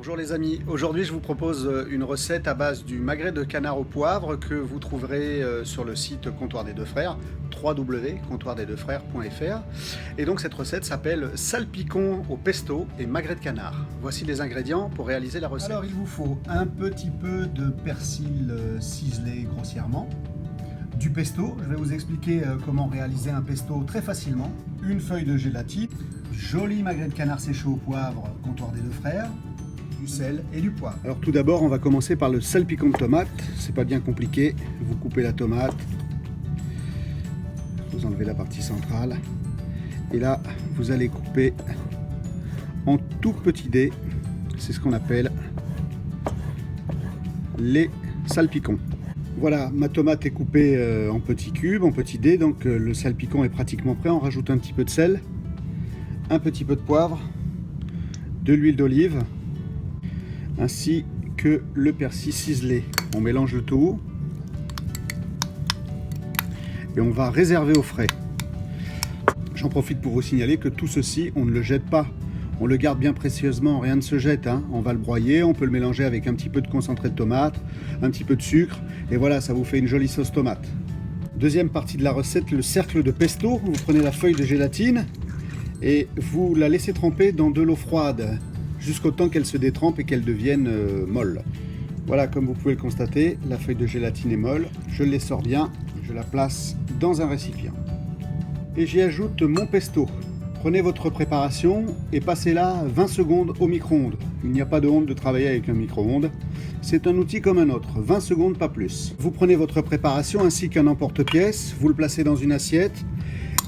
Bonjour les amis, aujourd'hui je vous propose une recette à base du magret de canard au poivre que vous trouverez sur le site Comptoir des Deux Frères, www.comptoirdesdeuxfrères.fr. Et donc cette recette s'appelle salpicon au pesto et magret de canard. Voici les ingrédients pour réaliser la recette. Alors il vous faut un petit peu de persil ciselé grossièrement, du pesto, je vais vous expliquer comment réaliser un pesto très facilement, une feuille de gélatine, joli magret de canard séché au poivre Comptoir des Deux Frères, du sel et du poivre. Alors tout d'abord on va commencer par le salpicon de tomate, c'est pas bien compliqué, vous coupez la tomate, vous enlevez la partie centrale et là vous allez couper en tout petits dés, c'est ce qu'on appelle les salpicons. Voilà, ma tomate est coupée en petits cubes, en petits dés, donc le salpicon est pratiquement prêt. On rajoute un petit peu de sel, un petit peu de poivre, de l'huile d'olive, ainsi que le persil ciselé. On mélange le tout et on va réserver au frais. J'en profite pour vous signaler que tout ceci, on ne le jette pas. On le garde bien précieusement, rien ne se jette, hein. On va le broyer, on peut le mélanger avec un petit peu de concentré de tomate, un petit peu de sucre, et voilà, ça vous fait une jolie sauce tomate. Deuxième partie de la recette, le cercle de pesto. Vous prenez la feuille de gélatine et vous la laissez tremper dans de l'eau froide jusqu'au temps qu'elle se détrempe et qu'elle devienne molle. Voilà, comme vous pouvez le constater, la feuille de gélatine est molle. Je l'essore bien, je la place dans un récipient. Et j'y ajoute mon pesto. Prenez votre préparation et passez-la 20 secondes au micro-ondes. Il n'y a pas de honte de travailler avec un micro-ondes. C'est un outil comme un autre, 20 secondes pas plus. Vous prenez votre préparation ainsi qu'un emporte-pièce, vous le placez dans une assiette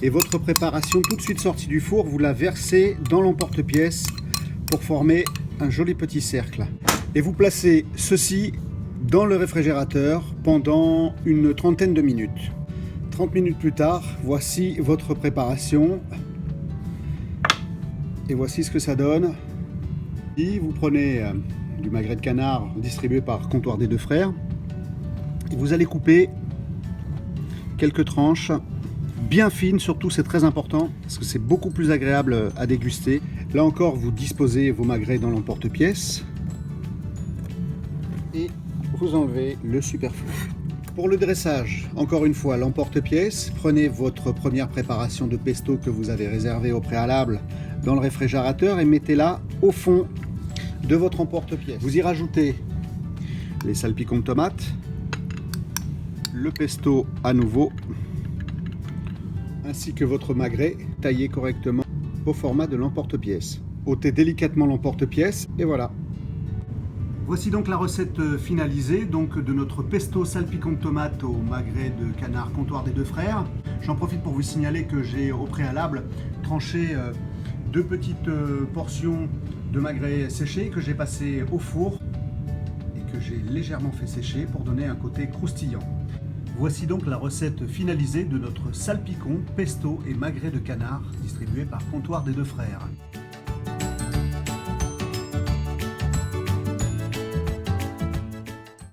et votre préparation tout de suite sortie du four, vous la versez dans l'emporte-pièce pour former un joli petit cercle. Et vous placez ceci dans le réfrigérateur pendant une trentaine de minutes. 30 minutes plus tard, voici votre préparation. Et voici ce que ça donne. Et vous prenez du magret de canard distribué par Comptoir des Deux Frères. Et vous allez couper quelques tranches bien fines, surtout c'est très important parce que c'est beaucoup plus agréable à déguster. Là encore, vous disposez vos magrets dans l'emporte-pièce et vous enlevez le superflu. Pour le dressage, encore une fois, l'emporte-pièce, prenez votre première préparation de pesto que vous avez réservée au préalable dans le réfrigérateur et mettez-la au fond de votre emporte-pièce. Vous y rajoutez les salpicons de tomates, le pesto à nouveau, ainsi que votre magret taillé correctement au format de l'emporte-pièce. Ôtez délicatement l'emporte-pièce et voilà. Voici donc la recette finalisée donc de notre pesto salpicon de tomate au magret de canard Comptoir des Deux Frères. J'en profite pour vous signaler que j'ai au préalable tranché deux petites portions de magret séché que j'ai passé au four et que j'ai légèrement fait sécher pour donner un côté croustillant. Voici donc la recette finalisée de notre salpicon, pesto et magret de canard distribué par Comptoir des Deux Frères.